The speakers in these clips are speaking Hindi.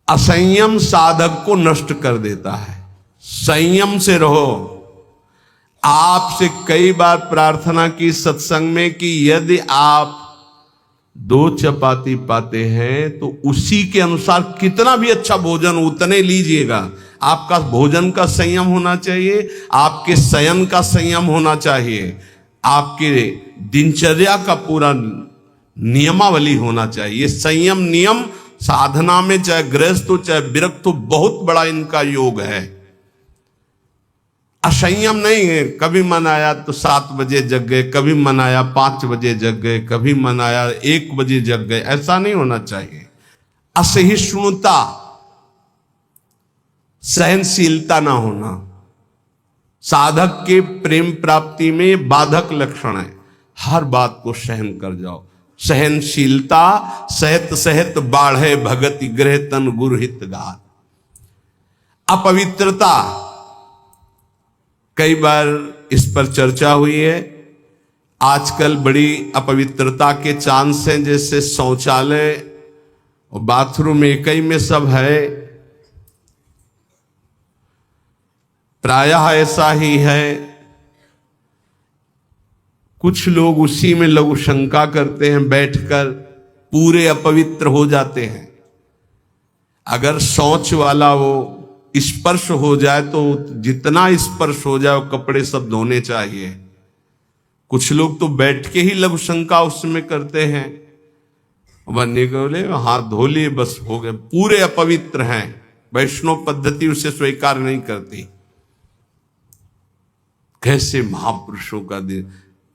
असंयम साधक को नष्ट कर देता है। संयम से रहो। आपसे कई बार प्रार्थना की सत्संग में कि यदि आप 2 चपाती पाते हैं तो उसी के अनुसार कितना भी अच्छा भोजन उतने लीजिएगा। आपका भोजन का संयम होना चाहिए, आपके शयन का संयम होना चाहिए, आपके दिनचर्या का पूरा नियमावली होना चाहिए। संयम नियम साधना में चाहे गृहस्थ हो चाहे विरक्त हो, बहुत बड़ा इनका योग है। असंयम नहीं है। कभी मन आया तो 7 बजे जग गए, कभी मन आया 5 बजे जग गए, कभी मन आया 1 बजे जग गए, ऐसा नहीं होना चाहिए। असहिष्णुता, सहनशीलता ना होना साधक के प्रेम प्राप्ति में बाधक लक्षण है। हर बात को सहन कर जाओ। सहनशीलता सहत सहत बाढ़े भगति गृह तन गुरु हित गात। अपवित्रता, कई बार इस पर चर्चा हुई है। आजकल बड़ी अपवित्रता के चांस हैं, जैसे शौचालय और बाथरूम एक ही में सब है, प्रायः ऐसा ही है। कुछ लोग उसी में लघु शंका करते हैं, बैठकर पूरे अपवित्र हो जाते हैं। अगर शौच वाला वो स्पर्श हो जाए तो जितना स्पर्श हो जाए वो कपड़े सब धोने चाहिए। कुछ लोग तो बैठ के ही लघु शंका उसमें करते हैं, बनने के बोले हाथ धो लिए बस हो गए, पूरे अपवित्र हैं। वैष्णव पद्धति उसे स्वीकार नहीं करती। कैसे महापुरुषों का दिन।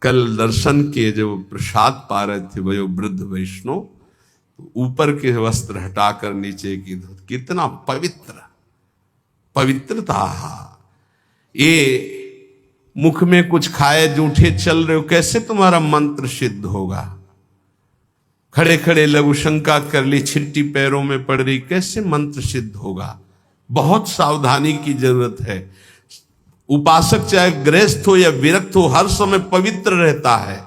कल दर्शन किए जब प्रसाद पा रहे थे वो वृद्ध वैष्णव, ऊपर के वस्त्र हटाकर नीचे की धोती, कितना पवित्र पवित्रता। ये मुख में कुछ खाए जूठे चल रहे हो, कैसे तुम्हारा मंत्र सिद्ध होगा। खड़े खड़े लघु शंका कर ली, छिट्टी पैरों में पड़ रही, कैसे मंत्र सिद्ध होगा। बहुत सावधानी की जरूरत है। उपासक चाहे गृहस्थ हो या विरक्त हो, हर समय पवित्र रहता है।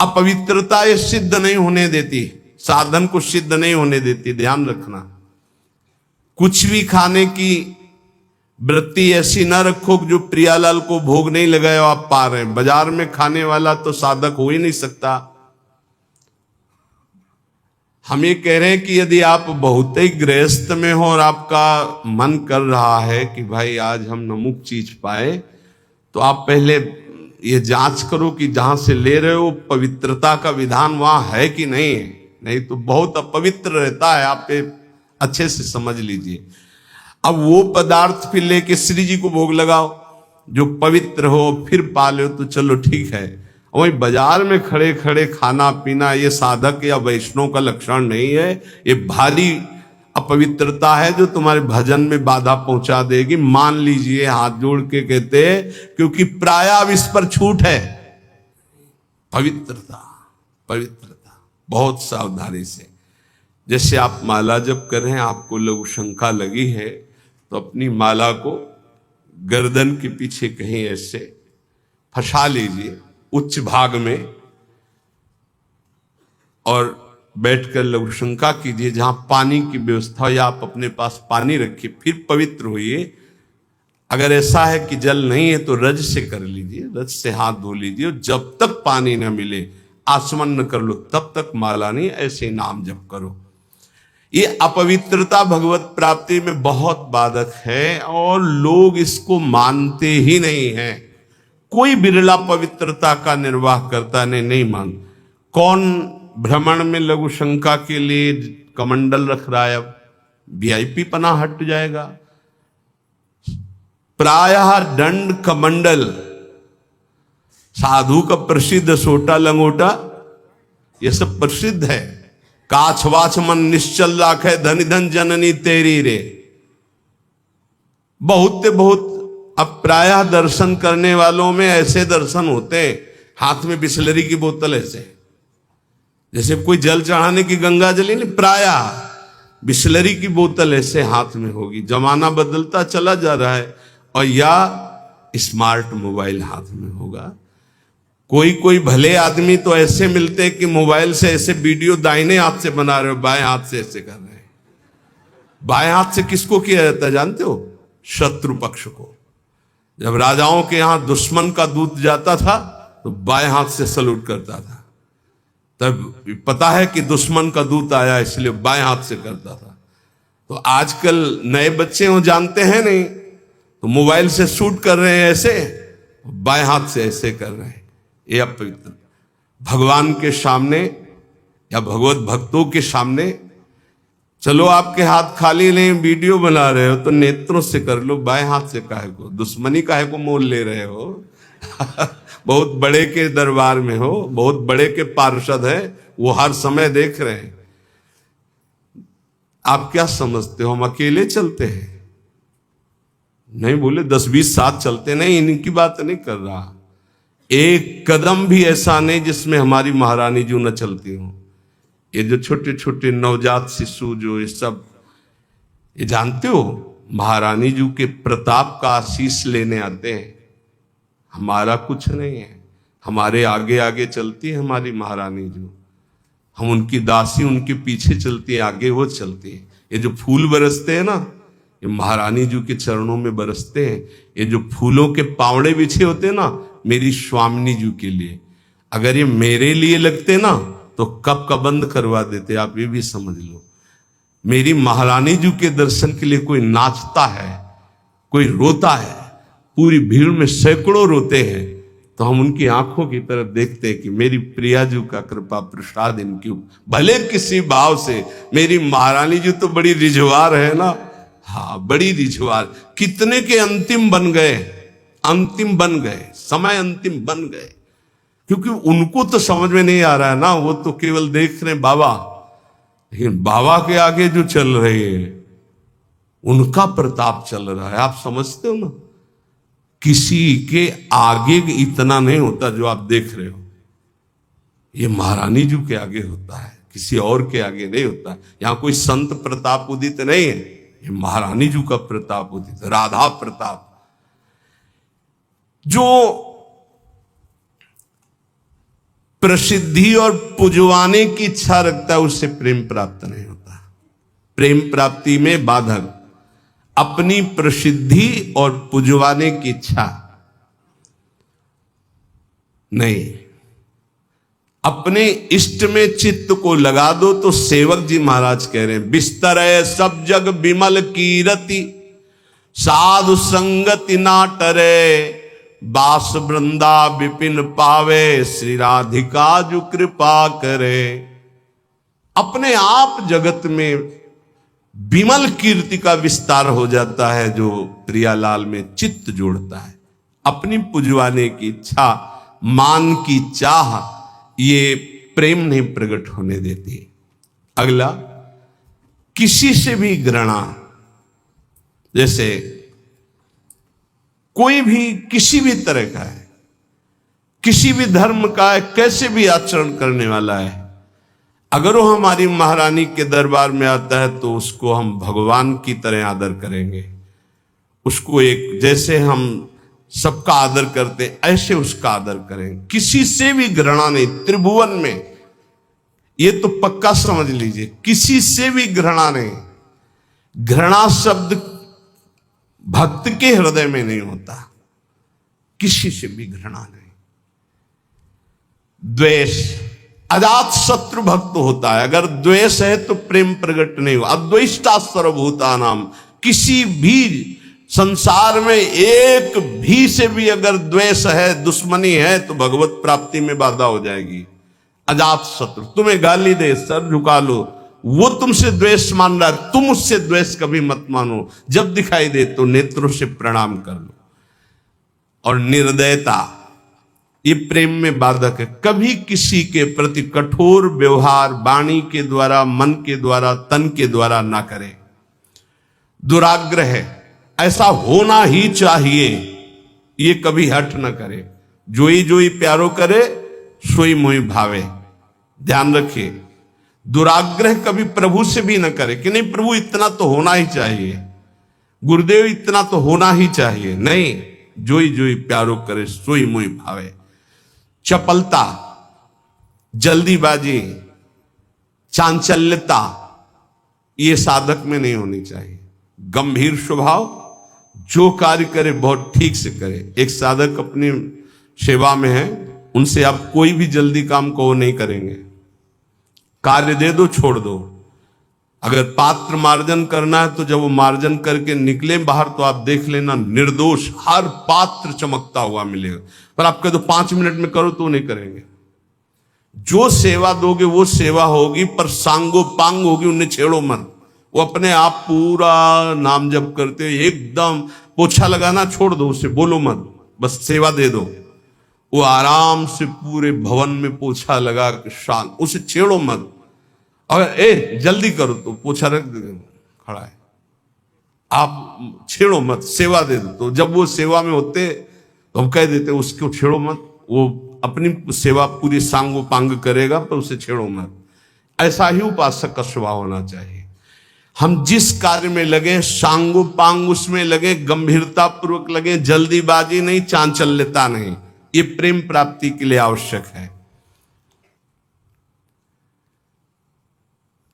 अपवित्रता ये सिद्ध नहीं होने देती, साधन को सिद्ध नहीं होने देती, ध्यान रखना। कुछ भी खाने की वृत्ति ऐसी ना रखो जो प्रियालाल को भोग नहीं लगाए आप पा रहे हैं। बाजार में खाने वाला तो साधक हो ही नहीं सकता। हम ये कह रहे हैं कि यदि आप बहुत ही गृहस्थ में हो और आपका मन कर रहा है कि भाई आज हम नमुक चीज पाए, तो आप पहले ये जांच करो कि जहां से ले रहे हो पवित्रता का विधान वहां है कि नहीं है। नहीं तो बहुत अपवित्र रहता है, आप अच्छे से समझ लीजिए। अब वो पदार्थ फिर लेके श्री जी को भोग लगाओ जो पवित्र हो, फिर पालो तो चलो ठीक है। वही बाजार में खड़े खड़े खाना पीना ये साधक या वैष्णव का लक्षण नहीं है। ये भारी अपवित्रता है जो तुम्हारे भजन में बाधा पहुंचा देगी। मान लीजिए, हाथ जोड़ के कहते हैं, क्योंकि प्रायः इस पर छूट है। पवित्रता पवित्रता बहुत सावधानी से। जैसे आप माला जप कर रहे हैं, आपको लघु शंका लगी है, तो अपनी माला को गर्दन के पीछे कहीं ऐसे फंसा लीजिए उच्च भाग में, और बैठकर लघु शंका कीजिए। जहां पानी की व्यवस्था या आप अपने पास पानी रखिए, फिर पवित्र होइए। अगर ऐसा है कि जल नहीं है तो रज से कर लीजिए, रज से हाथ धो लीजिए। जब तक पानी न मिले आचमन न कर लो, तब तक माला नहीं, ऐसे नाम जप करो। ये अपवित्रता भगवत प्राप्ति में बहुत बाधक है और लोग इसको मानते ही नहीं हैं। कोई बिरला पवित्रता का निर्वाह करता नहीं मान। कौन भ्रमण में लघु शंका के लिए कमंडल रख रहा है, अब वीआईपी पना हट जाएगा। प्रायः दंड कमंडल साधु का प्रसिद्ध सोटा लंगोटा ये सब प्रसिद्ध है। काछ वाछ मन निश्चल राखे धन धन जननी तेरी रे। बहुत अब प्रायः दर्शन करने वालों में ऐसे दर्शन होते हैं, हाथ में बिस्लरी की बोतल ऐसे, जैसे कोई जल चढ़ाने की गंगा जली नहीं, प्रायः बिस्लरी की बोतल ऐसे हाथ में होगी। जमाना बदलता चला जा रहा है। और या स्मार्ट मोबाइल हाथ में होगा। कोई भले आदमी तो ऐसे मिलते हैं कि मोबाइल से ऐसे वीडियो दाहिने हाथ से बना रहे हो, बाएं हाथ से ऐसे कर रहे हैं। बाएं हाथ से किसको किया जाता है जानते हो? शत्रु पक्ष को। जब राजाओं के यहां दुश्मन का दूत जाता था तो बाएं हाथ से सलूट करता था। तब पता है कि दुश्मन का दूत आया, इसलिए बाएं हाथ से करता था। तो आजकल नए बच्चे हो जानते हैं नहीं, तो मोबाइल से शूट कर रहे हैं ऐसे, बाएं हाथ से ऐसे कर रहे हैं। ये अपवित्र। भगवान के सामने या भगवत भक्तों के सामने, चलो आपके हाथ खाली नहीं, वीडियो बना रहे हो तो नेत्रों से कर लो, बाएं हाथ से काहे को? दुश्मनी काहे को मोल ले रहे हो? बहुत बड़े के दरबार में हो, बहुत बड़े के पार्षद है, वो हर समय देख रहे हैं। आप क्या समझते हो हम अकेले चलते हैं? नहीं बोले 10-20 साथ चलते नहीं, इनकी बात नहीं कर रहा। एक कदम भी ऐसा नहीं जिसमें हमारी महारानी जी न चलती हो। ये जो छोटे छोटे नवजात शिशु जो ये सब, ये जानते हो महारानी जी के प्रताप का आशीष लेने आते हैं। हमारा कुछ नहीं है, हमारे आगे आगे चलती है हमारी महारानी जी। हम उनकी दासी, उनके पीछे चलती है, आगे वो चलती है। ये जो फूल बरसते हैं ना, ये महारानी जी के चरणों में बरसते हैं। ये जो फूलों के पावड़े बिछे होते हैं ना, मेरी स्वामिनी जी के लिए। अगर ये मेरे लिए लगते ना तो कब का बंद करवा देते, आप ये भी समझ लो। मेरी महारानी जी के दर्शन के लिए कोई नाचता है, कोई रोता है, पूरी भीड़ में सैकड़ों रोते हैं, तो हम उनकी आंखों की तरफ देखते हैं कि मेरी प्रिया जी का कृपा प्रसाद इनकी, भले किसी भाव से। मेरी महारानी जी तो बड़ी रिझवार है ना, हाँ बड़ी रिझवार। कितने के अंतिम बन गए, अंतिम बन गए, समय अंतिम बन गए, क्योंकि उनको तो समझ में नहीं आ रहा है ना, वो तो केवल देख रहे हैं बाबा। लेकिन बाबा के आगे जो चल रहे हैं उनका प्रताप चल रहा है। आप समझते हो ना, किसी के आगे इतना नहीं होता जो आप देख रहे हो। ये महारानी जी के आगे होता है, किसी और के आगे नहीं होता। यहां कोई संत प्रताप उदित नहीं है, ये महारानी जी का प्रताप उदित, राधा प्रताप। जो प्रसिद्धि और पुजवाने की इच्छा रखता है उससे प्रेम प्राप्त नहीं होता। प्रेम प्राप्ति में बाधक अपनी प्रसिद्धि और पुजवाने की इच्छा नहीं। अपने इष्ट में चित्त को लगा दो। तो सेवक जी महाराज कह रहे हैं, बिस्तर है सब जग विमल कीरति, साधु संगति ना टरे, बास वृंदा विपिन पावे, श्री राधिका जो कृपा करे। अपने आप जगत में विमल कीर्ति का विस्तार हो जाता है जो प्रियालाल में चित्त जोड़ता है। अपनी पुजवाने की इच्छा, मान की चाह, ये प्रेम नहीं प्रकट होने देती। अगला, किसी से भी घृणा। जैसे कोई भी किसी भी तरह का है, किसी भी धर्म का है, कैसे भी आचरण करने वाला है, अगर वो हमारी महारानी के दरबार में आता है तो उसको हम भगवान की तरह आदर करेंगे। उसको एक, जैसे हम सबका आदर करते ऐसे उसका आदर करें। किसी से भी घृणा नहीं। त्रिभुवन में ये तो पक्का समझ लीजिए, किसी से भी घृणा नहीं। घृणा शब्द भक्त के हृदय में नहीं होता। किसी से भी घृणा नहीं। द्वेष, अजात शत्रु भक्त होता है। अगर द्वेष है तो प्रेम प्रकट नहीं हुआ। अद्वेष्टा सर्वभूता नाम, किसी भी संसार में एक भी से भी अगर द्वेष है, दुश्मनी है, तो भगवत प्राप्ति में बाधा हो जाएगी। अजात शत्रु, तुम्हें गाली दे, सर झुका लो, वो तुमसे द्वेष मान रहा है, तुम उससे द्वेष कभी मत मानो। जब दिखाई दे तो नेत्रों से प्रणाम कर लो। और निर्दयता, ये प्रेम में बाधक है। कभी किसी के प्रति कठोर व्यवहार वाणी के द्वारा, मन के द्वारा, तन के द्वारा ना करे। दुराग्रह है, ऐसा होना ही चाहिए, ये कभी हट न करे। जोई जोई प्यारो करे, सोई मोई भावे। ध्यान रखिए, दुराग्रह कभी प्रभु से भी न करे कि नहीं प्रभु इतना तो होना ही चाहिए, गुरुदेव इतना तो होना ही चाहिए। नहीं, जोई जोई प्यारो करे, सोई मोई भावे। चपलता, जल्दीबाजी, चांचल्यता, ये साधक में नहीं होनी चाहिए। गंभीर स्वभाव, जो कार्य करे बहुत ठीक से करे। एक साधक अपनी सेवा में है, उनसे आप कोई भी जल्दी काम को नहीं करेंगे। कार्य दे दो, छोड़ दो। अगर पात्र मार्जन करना है तो जब वो मार्जन करके निकले बाहर तो आप देख लेना निर्दोष हर पात्र चमकता हुआ मिलेगा। पर आप कह दो 5 मिनट में करो तो नहीं करेंगे। जो सेवा दोगे वो सेवा होगी, पर सांगो पांग होगी, उन्हें छेड़ो मत। वो अपने आप पूरा नाम जप करते एकदम पोछा लगाना छोड़ दो, उसे बोलो मत, बस सेवा दे दो। वो आराम से पूरे भवन में पोछा लगा के शांत, उसे छेड़ो मत। अगर जल्दी करो तो पोछा रख दे, खड़ा है, आप छेड़ो मत, सेवा दे दो। तो जब वो सेवा में होते तो हम कह देते उसको छेड़ो मत, वो अपनी सेवा पूरी सांगो पांग करेगा, पर उसे छेड़ो मत। ऐसा ही उपासक का स्वभाव होना चाहिए। हम जिस कार्य में लगे सांगो पांग उसमें लगे, गंभीरता पूर्वक लगे, जल्दीबाजी नहीं, चांचल्यता नहीं। ये प्रेम प्राप्ति के लिए आवश्यक है।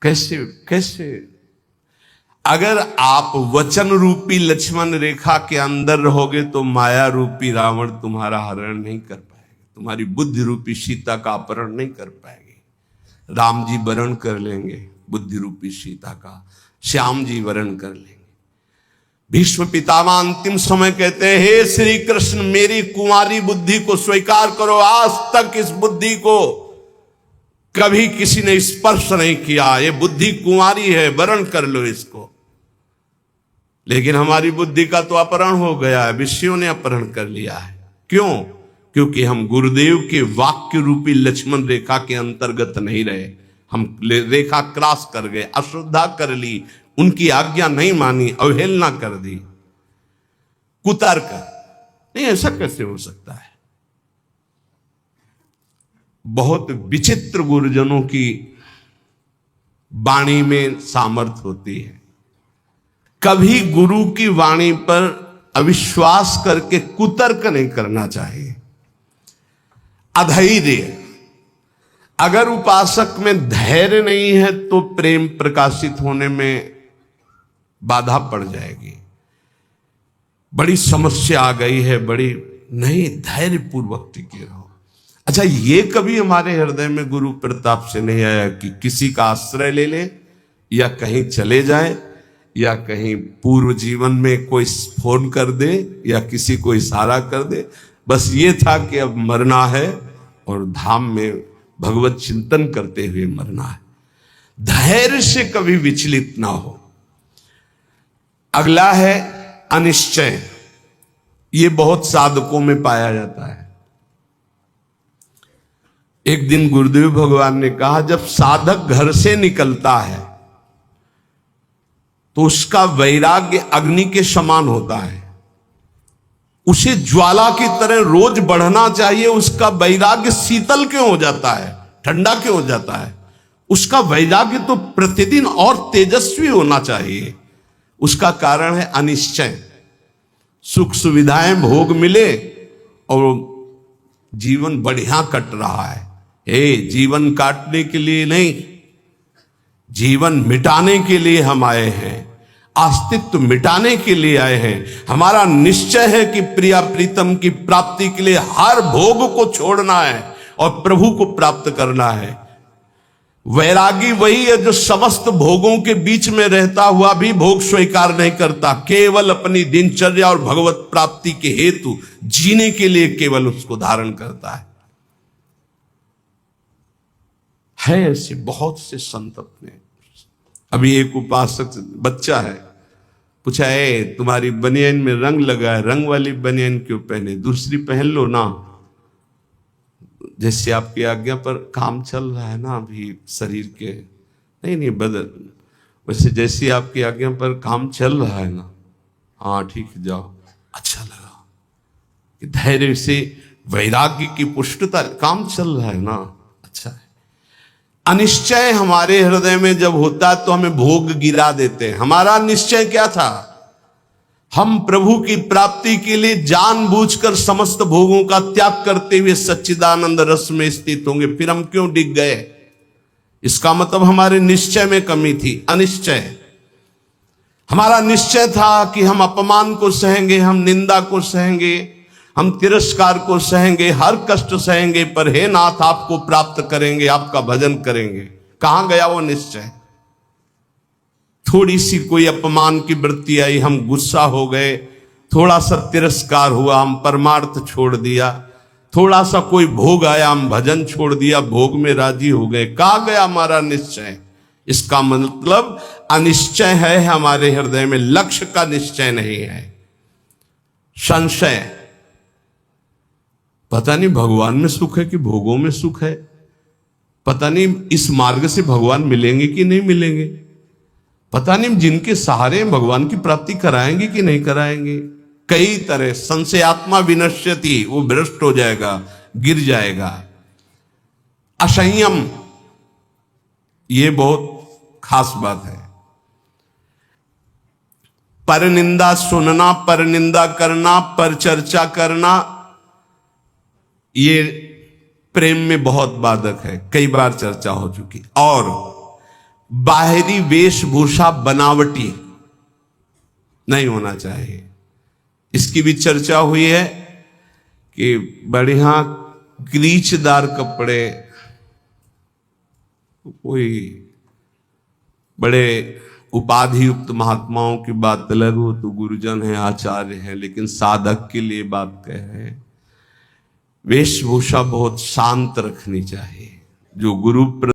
कैसे अगर आप वचन रूपी लक्ष्मण रेखा के अंदर रहोगे तो माया रूपी रावण तुम्हारा हरण नहीं कर पाएगा, तुम्हारी बुद्धि रूपी सीता का अपहरण नहीं कर पाएगी। राम जी वरण कर लेंगे बुद्धि रूपी सीता का, श्याम जी वरण कर लेंगे। भीष्म पितामह अंतिम समय कहते हैं, हे श्री कृष्ण मेरी कुंवारी बुद्धि को स्वीकार करो। आज तक इस बुद्धि को कभी किसी ने स्पर्श नहीं किया, ये बुद्धि कुंवारी है, वरण कर लो इसको। लेकिन हमारी बुद्धि का तो अपहरण हो गया है, विषयों ने अपहरण कर लिया है। क्यों? क्योंकि हम गुरुदेव के वाक्य रूपी लक्ष्मण रेखा के अंतर्गत नहीं रहे। हम रेखा क्रॉस कर गए, अश्रद्धा कर ली, उनकी आज्ञा नहीं मानी, अवहेलना कर दी, कुतर्क। नहीं, ऐसा कैसे हो सकता है? बहुत विचित्र गुरुजनों की वाणी में सामर्थ्य होती है। कभी गुरु की वाणी पर अविश्वास करके कुतर्क नहीं करना चाहिए। अधैर्य, अगर उपासक में धैर्य नहीं है तो प्रेम प्रकाशित होने में बाधा पड़ जाएगी। बड़ी समस्या आ गई है, बड़ी नहीं, धैर्य पूर्वक टिके रहो। अच्छा, ये कभी हमारे हृदय में गुरु प्रताप से नहीं आया कि किसी का आश्रय ले ले, या कहीं चले जाए, या कहीं पूर्व जीवन में कोई फोन कर दे, या किसी को इशारा कर दे। बस ये था कि अब मरना है और धाम में भगवत चिंतन करते हुए मरना है। धैर्य से कभी विचलित ना हो। अगला है अनिश्चय। ये बहुत साधकों में पाया जाता है। एक दिन गुरुदेव भगवान ने कहा, जब साधक घर से निकलता है तो उसका वैराग्य अग्नि के समान होता है। उसे ज्वाला की तरह रोज बढ़ना चाहिए। उसका वैराग्य शीतल क्यों हो जाता है, ठंडा क्यों हो जाता है? उसका वैराग्य तो प्रतिदिन और तेजस्वी होना चाहिए। उसका कारण है अनिश्चय। सुख सुविधाएं भोग मिले और जीवन बढ़िया कट रहा है। जीवन काटने के लिए नहीं, जीवन मिटाने के लिए हम आए हैं, अस्तित्व मिटाने के लिए आए हैं। हमारा निश्चय है कि प्रिया प्रीतम की प्राप्ति के लिए हर भोग को छोड़ना है और प्रभु को प्राप्त करना है। वैरागी वही है जो समस्त भोगों के बीच में रहता हुआ भी भोग स्वीकार नहीं करता, केवल अपनी दिनचर्या और भगवत प्राप्ति के हेतु जीने के लिए केवल उसको धारण करता है। ऐसे बहुत से संत अपने। अभी एक उपासक बच्चा है, पूछा, तुम्हारी बनियान में रंग लगा है, रंग वाली बनियान क्यों पहने, दूसरी पहन लो ना। जैसे आपकी आज्ञा पर काम चल रहा है ना अभी शरीर के, नहीं बदल, वैसे जैसी आपकी आज्ञा पर काम चल रहा है ना, हाँ ठीक है जाओ। अच्छा लगा कि धैर्य से वैराग्य की पुष्टता, काम चल रहा है ना, अच्छा है। अनिश्चय हमारे हृदय में जब होता है तो हमें भोग गिरा देते हैं। हमारा निश्चय क्या था? हम प्रभु की प्राप्ति के लिए जानबूझकर समस्त भोगों का त्याग करते हुए सच्चिदानंद रस में स्थित होंगे। फिर हम क्यों डिग गए? इसका मतलब हमारे निश्चय में कमी थी, अनिश्चय। हमारा निश्चय था कि हम अपमान को सहेंगे, हम निंदा को सहेंगे, हम तिरस्कार को सहेंगे, हर कष्ट सहेंगे, पर हे नाथ आपको प्राप्त करेंगे, आपका भजन करेंगे। कहां गया वो निश्चय? थोड़ी सी कोई अपमान की वृत्ति आई, हम गुस्सा हो गए, थोड़ा सा तिरस्कार हुआ, हम परमार्थ छोड़ दिया, थोड़ा सा कोई भोग आया, हम भजन छोड़ दिया, भोग में राजी हो गए। कहां गया हमारा निश्चय? इसका मतलब अनिश्चय है हमारे हृदय में, लक्ष्य का निश्चय नहीं है, संशय। पता नहीं भगवान में सुख है कि भोगों में सुख है, पता नहीं इस मार्ग से भगवान मिलेंगे कि नहीं मिलेंगे, पता नहीं जिनके सहारे भगवान की प्राप्ति कराएंगे कि नहीं कराएंगे। कई तरह संशयात्मा विनश्यति, वो भ्रष्ट हो जाएगा, गिर जाएगा। असंयम, ये बहुत खास बात है। पर निंदा सुनना, पर निंदा करना, पर चर्चा करना, ये प्रेम में बहुत बाधक है, कई बार चर्चा हो चुकी। और बाहरी वेशभूषा बनावटी नहीं होना चाहिए, इसकी भी चर्चा हुई है कि बढ़िया क्रीचदार कपड़े, कोई बड़े उपाधि युक्त महात्माओं की बात अलग हो, तो गुरुजन है, आचार्य है, लेकिन साधक के लिए बात कहे, वेशभूषा बहुत शांत रखनी चाहिए। जो गुरु